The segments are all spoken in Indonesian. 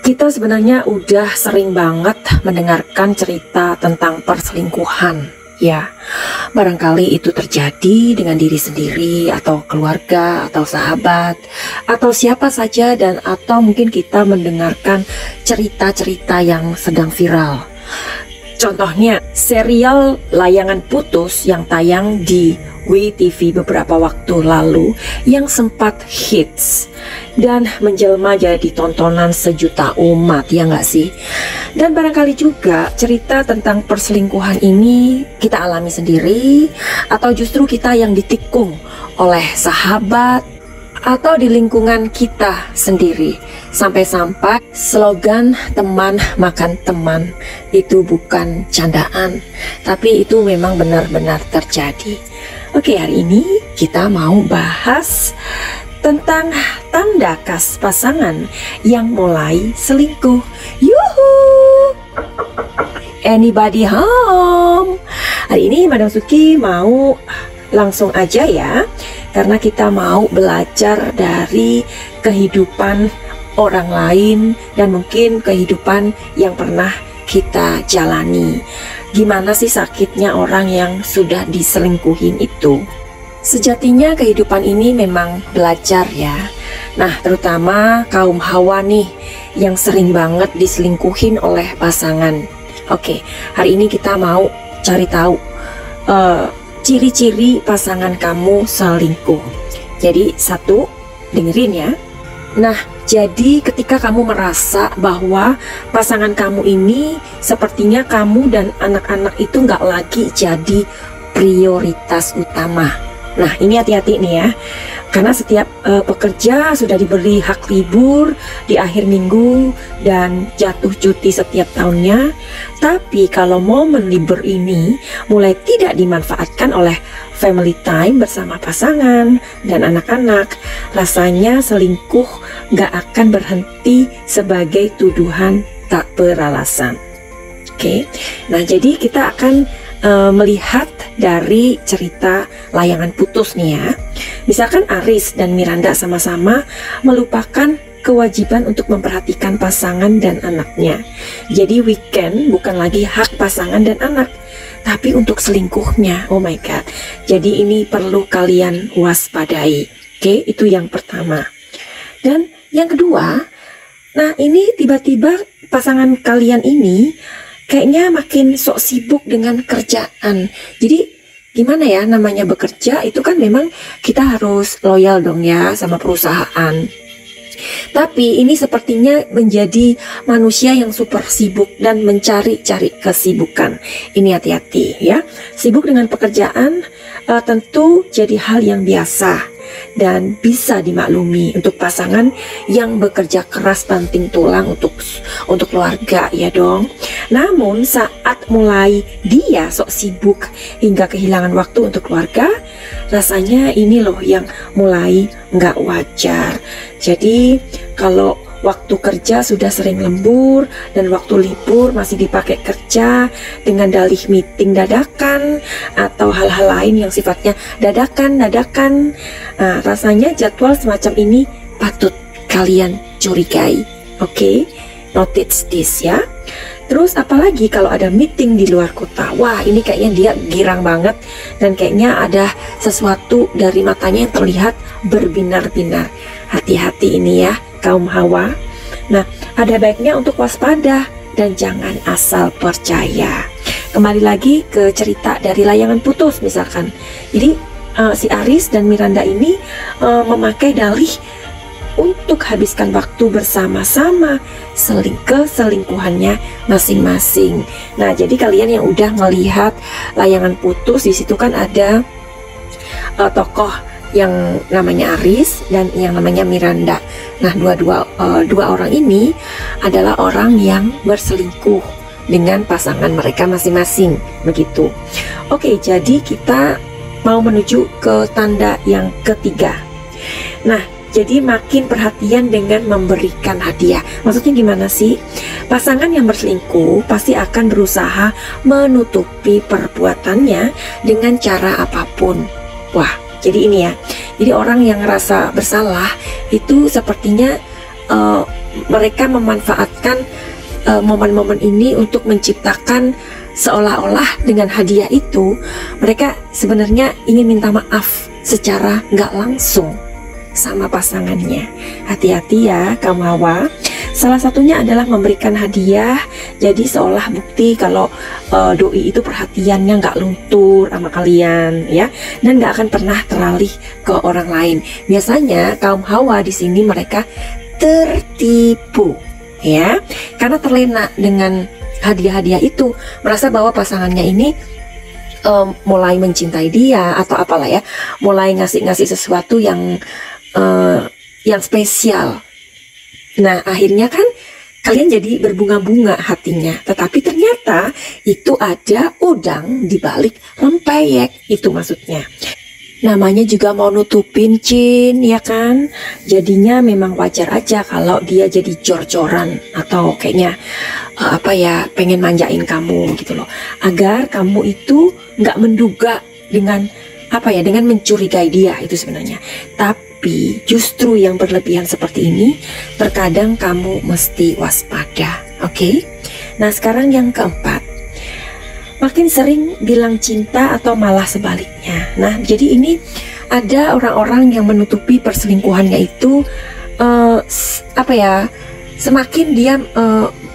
Kita sebenarnya udah sering banget mendengarkan cerita tentang perselingkuhan, ya. Barangkali itu terjadi dengan diri sendiri atau keluarga atau sahabat atau siapa saja, dan atau mungkin kita mendengarkan cerita-cerita yang sedang viral. Contohnya serial Layangan Putus yang tayang di WTV beberapa waktu lalu yang sempat hits dan menjelma jadi tontonan sejuta umat, ya nggak sih? Dan barangkali juga cerita tentang perselingkuhan ini kita alami sendiri, atau justru kita yang ditikung oleh sahabat atau di lingkungan kita sendiri. Sampai-sampai slogan teman makan teman itu bukan candaan, tapi itu memang benar-benar terjadi. Oke, hari ini kita mau bahas tentang tanda khas pasangan yang mulai selingkuh. Yuhu! Anybody home? Hari ini Madam Suki mau langsung aja ya, karena kita mau belajar dari kehidupan orang lain dan mungkin kehidupan yang pernah kita jalani. Gimana sih sakitnya orang yang sudah diselingkuhin itu? Sejatinya kehidupan ini memang belajar ya. Nah, terutama kaum hawa nih yang sering banget diselingkuhin oleh pasangan. Oke, hari ini kita mau cari tahu ciri-ciri pasangan kamu selingkuh. Jadi satu, dengerin ya. Nah, jadi ketika kamu merasa bahwa pasangan kamu ini sepertinya kamu dan anak-anak itu nggak lagi jadi prioritas utama. Nah, ini hati-hati nih ya, karena setiap pekerja sudah diberi hak libur di akhir minggu dan jatuh cuti setiap tahunnya. Tapi kalau momen libur ini mulai tidak dimanfaatkan oleh family time bersama pasangan dan anak-anak, rasanya selingkuh gak akan berhenti sebagai tuduhan tak beralasan. Oke, nah jadi kita akan melihat dari cerita Layangan Putus nih ya. Misalkan Aris dan Miranda sama-sama melupakan kewajiban untuk memperhatikan pasangan dan anaknya. Jadi weekend bukan lagi hak pasangan dan anak, tapi untuk selingkuhnya. Oh my god. Jadi ini perlu kalian waspadai. Oke, itu yang pertama. Dan yang kedua, nah ini tiba-tiba pasangan kalian ini kayaknya makin sok sibuk dengan kerjaan. Jadi gimana ya, namanya bekerja itu kan memang kita harus loyal dong ya sama perusahaan. Tapi ini sepertinya menjadi manusia yang super sibuk dan mencari-cari kesibukan. Ini hati-hati ya. Sibuk dengan pekerjaan tentu jadi hal yang biasa dan bisa dimaklumi untuk pasangan yang bekerja keras banting tulang untuk keluarga ya dong. Namun saat mulai dia sok sibuk hingga kehilangan waktu untuk keluarga, rasanya ini loh yang mulai nggak wajar. Jadi kalau waktu kerja sudah sering lembur dan waktu libur masih dipakai kerja dengan dalih meeting dadakan atau hal-hal lain yang sifatnya dadakan. Nah, rasanya jadwal semacam ini patut kalian curigai. Oke, notice this ya. Terus apalagi kalau ada meeting di luar kota. Wah, ini kayaknya dia girang banget dan kayaknya ada sesuatu dari matanya yang terlihat berbinar-binar. Hati-hati ini ya, kaum hawa. Nah, ada baiknya untuk waspada dan jangan asal percaya. Kembali lagi ke cerita dari Layangan Putus misalkan. Jadi si Aris dan Miranda ini memakai dalih untuk habiskan waktu bersama-sama keselingkuhannya masing-masing. Nah, jadi kalian yang udah melihat Layangan Putus, di situ kan ada tokoh yang namanya Aris dan yang namanya Miranda. Nah, dua orang ini adalah orang yang berselingkuh dengan pasangan mereka masing-masing, begitu. Oke, jadi kita mau menuju ke tanda yang ketiga. Nah, jadi makin perhatian dengan memberikan hadiah. Maksudnya gimana sih? Pasangan yang berselingkuh pasti akan berusaha menutupi perbuatannya dengan cara apapun. Wah, jadi ini ya. Jadi orang yang ngerasa bersalah itu sepertinya mereka memanfaatkan momen-momen ini untuk menciptakan seolah-olah dengan hadiah itu mereka sebenarnya ingin minta maaf secara nggak langsung sama pasangannya. Hati-hati ya kaum Hawa. Salah satunya adalah memberikan hadiah, jadi seolah bukti kalau doi itu perhatiannya nggak luntur sama kalian ya, dan nggak akan pernah teralih ke orang lain. Biasanya kaum Hawa di sini mereka tertipu ya, karena terlena dengan hadiah-hadiah itu, merasa bahwa pasangannya ini mulai mencintai dia atau apalah ya, mulai ngasih-ngasih sesuatu yang spesial. Nah akhirnya kan kalian jadi berbunga-bunga hatinya, tetapi ternyata itu ada udang di balik rempeyek, itu maksudnya. Namanya juga mau nutupin Cin, ya kan? Jadinya memang wajar aja kalau dia jadi jor-joran atau kayaknya pengen manjain kamu gitu loh, agar kamu itu nggak menduga dengan dengan mencurigai dia itu sebenarnya. Tapi justru yang berlebihan seperti ini terkadang kamu mesti waspada, oke? Nah sekarang yang keempat, makin sering bilang cinta atau malah sebaliknya. Nah jadi ini ada orang-orang yang menutupi perselingkuhannya itu semakin dia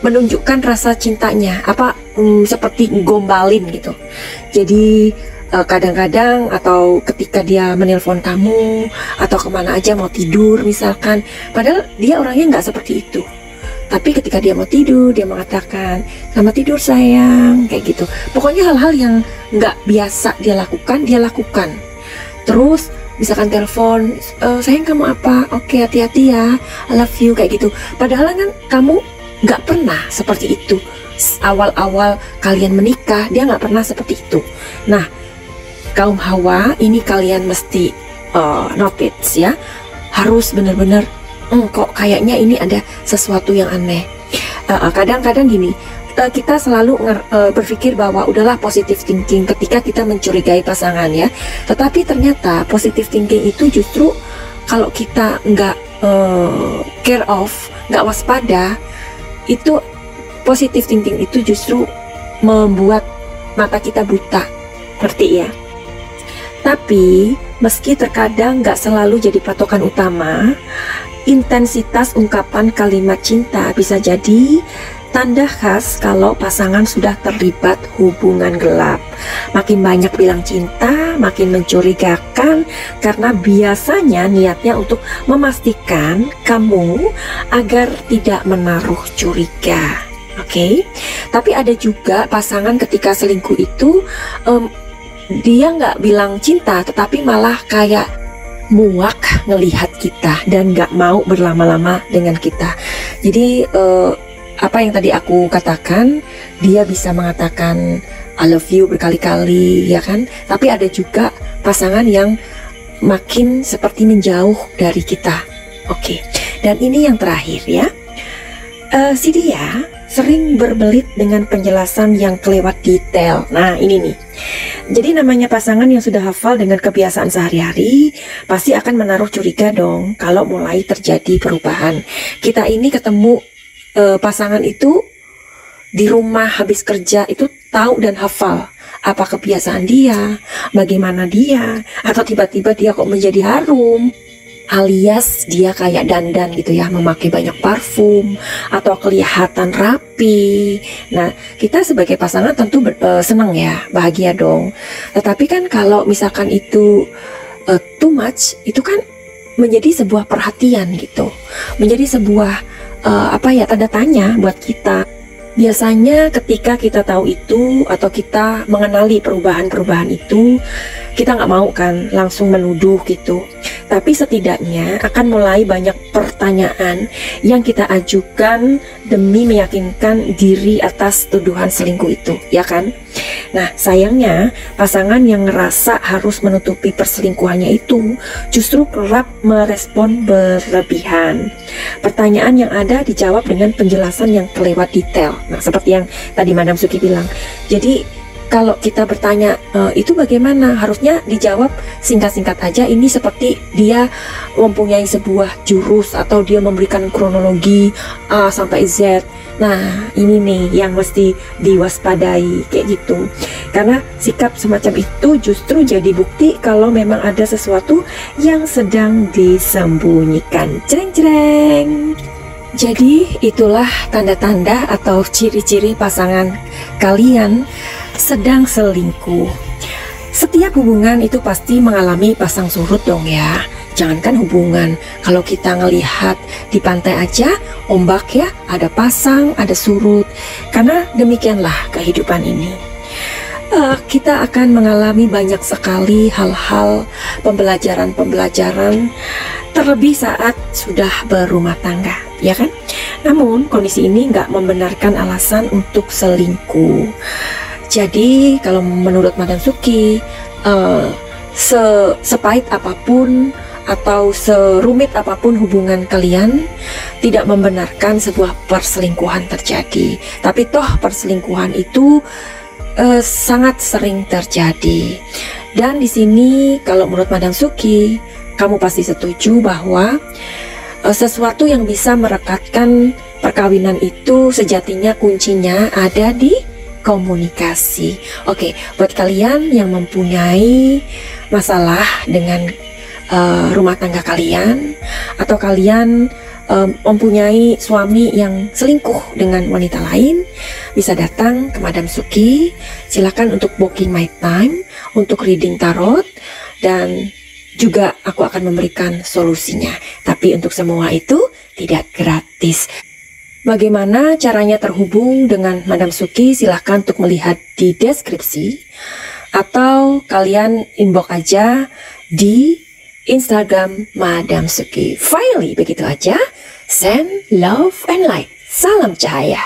menunjukkan rasa cintanya seperti gombalin gitu. Jadi kadang-kadang atau ketika dia menelpon kamu atau kemana aja mau tidur misalkan, padahal dia orangnya nggak seperti itu, tapi ketika dia mau tidur dia mengatakan selamat tidur sayang, kayak gitu. Pokoknya hal-hal yang nggak biasa dia lakukan. Terus misalkan telepon, sayang kamu apa, oke hati-hati ya, I love you, kayak gitu. Padahal kan kamu nggak pernah seperti itu. Awal-awal kalian menikah dia nggak pernah seperti itu. Nah kaum Hawa ini kalian mesti notice ya, harus benar-benar kok kayaknya ini ada sesuatu yang aneh. Kadang-kadang gini, kita selalu berpikir bahwa udahlah positive thinking ketika kita mencurigai pasangan ya, tetapi ternyata positive thinking itu justru kalau kita nggak care of, nggak waspada, itu positive thinking itu justru membuat mata kita buta, ngerti ya? Tapi meski terkadang nggak selalu jadi patokan utama, intensitas ungkapan kalimat cinta bisa jadi tanda khas kalau pasangan sudah terlibat hubungan gelap. Makin banyak bilang cinta, makin mencurigakan, karena biasanya niatnya untuk memastikan kamu agar tidak menaruh curiga. Oke? Tapi ada juga pasangan ketika selingkuh itu dia nggak bilang cinta, tetapi malah kayak muak ngelihat kita dan nggak mau berlama-lama dengan kita. Jadi apa yang tadi aku katakan, dia bisa mengatakan I love you berkali-kali ya kan, tapi ada juga pasangan yang makin seperti menjauh dari kita. Oke. Dan ini yang terakhir ya, si dia sering berbelit dengan penjelasan yang kelewat detail. Nah ini nih, jadi namanya pasangan yang sudah hafal dengan kebiasaan sehari-hari pasti akan menaruh curiga dong kalau mulai terjadi perubahan. Kita ini ketemu pasangan itu di rumah habis kerja itu tahu dan hafal apa kebiasaan dia, bagaimana dia, atau tiba-tiba dia kok menjadi harum, alias dia kayak dandan gitu ya, memakai banyak parfum atau kelihatan rapi. Nah kita sebagai pasangan tentu senang ya, bahagia dong. Tetapi kan kalau misalkan itu too much, itu kan menjadi sebuah perhatian gitu, menjadi sebuah tanda tanya buat kita. Biasanya ketika kita tahu itu atau kita mengenali perubahan-perubahan itu, kita nggak mau kan langsung menuduh gitu. Tapi setidaknya akan mulai banyak pertanyaan yang kita ajukan demi meyakinkan diri atas tuduhan selingkuh itu, ya kan? Nah sayangnya pasangan yang ngerasa harus menutupi perselingkuhannya itu justru kerap merespon berlebihan. Pertanyaan yang ada dijawab dengan penjelasan yang kelewat detail. Nah seperti yang tadi Madam Suki bilang, jadi kalau kita bertanya itu bagaimana, harusnya dijawab singkat-singkat aja. Ini seperti dia mempunyai sebuah jurus atau dia memberikan kronologi A sampai Z. Nah, ini nih yang mesti diwaspadai kayak gitu. Karena sikap semacam itu justru jadi bukti kalau memang ada sesuatu yang sedang disembunyikan. Cereng-cereng. Jadi itulah tanda-tanda atau ciri-ciri pasangan kalian sedang selingkuh. Setiap hubungan itu pasti mengalami pasang surut dong ya. Jangankan hubungan, kalau kita ngelihat di pantai aja, ombak ya, ada pasang, ada surut. Karena demikianlah kehidupan ini. Kita akan mengalami banyak sekali hal-hal pembelajaran-pembelajaran, terlebih saat sudah berumah tangga, ya kan? Namun kondisi ini nggak membenarkan alasan untuk selingkuh. Jadi kalau menurut Madam Suki, sepahit apapun atau serumit apapun hubungan kalian, tidak membenarkan sebuah perselingkuhan terjadi. Tapi toh perselingkuhan itu sangat sering terjadi. Dan di sini kalau menurut Madam Suki, kamu pasti setuju bahwa sesuatu yang bisa merekatkan perkawinan itu sejatinya kuncinya ada di komunikasi. Oke, buat kalian yang mempunyai masalah dengan rumah tangga kalian, atau kalian mempunyai suami yang selingkuh dengan wanita lain, bisa datang ke Madam Suki. Silakan untuk booking my time untuk reading tarot, dan juga aku akan memberikan solusinya. Tapi untuk semua itu tidak gratis. Bagaimana caranya terhubung dengan Madam Suki? Silahkan untuk melihat di deskripsi, atau kalian inbox aja di Instagram Madam Suki. Finally, begitu aja. Send love and light. Salam cahaya.